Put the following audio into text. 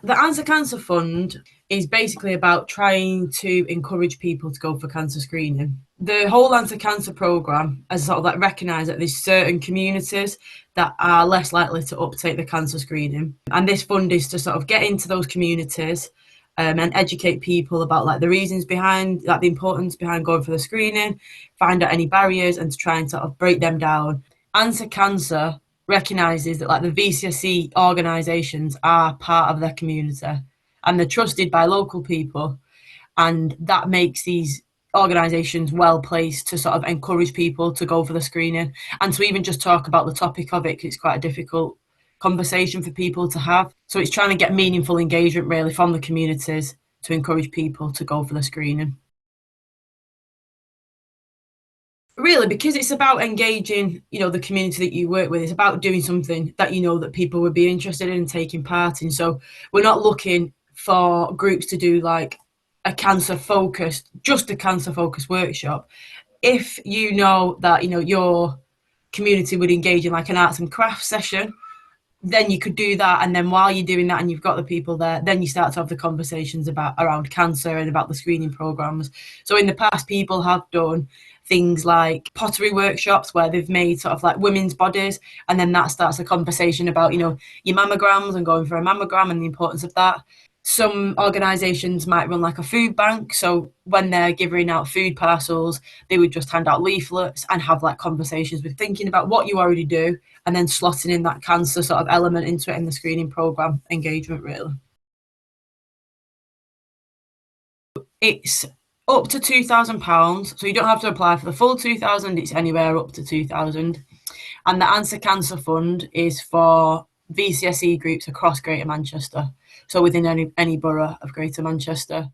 The Answer Cancer Fund is basically about trying to encourage people to go for cancer screening. The whole Answer Cancer programme has sort of like recognised that there's certain communities that are less likely to uptake the cancer screening. And this fund is to sort of get into those communities and educate people about like the reasons behind, like the importance behind going for the screening, find out any barriers and to try and sort of break them down. Answer Cancer recognises that like the VCSE organisations are part of their community and they're trusted by local people, and that makes these organisations well placed to sort of encourage people to go for the screening and to even just talk about the topic of it, because it's quite a difficult conversation for people to have. So it's trying to get meaningful engagement really from the communities to encourage people to go for the screening. Really, because it's about engaging, the community that you work with. It's about doing something that you know that people would be interested in taking part in. So we're not looking for groups to do like just a cancer focused workshop. If you know that your community would engage in like an arts and crafts session, then you could do that, and then while you're doing that and you've got the people there, then you start to have the conversations about around cancer and about the screening programs. So in the past, people have done things like pottery workshops where they've made sort of like women's bodies, and then that starts a conversation about your mammograms and going for a mammogram and the importance of that. Some organisations might run like a food bank, so when they're giving out food parcels, they would just hand out leaflets and have like conversations with thinking about what you already do and then slotting in that cancer sort of element into it in the screening programme engagement, really. It's up to £2,000, so you don't have to apply for the full 2,000, it's anywhere up to 2,000. And the Answer Cancer Fund is for VCSE groups across Greater Manchester, so within any borough of Greater Manchester.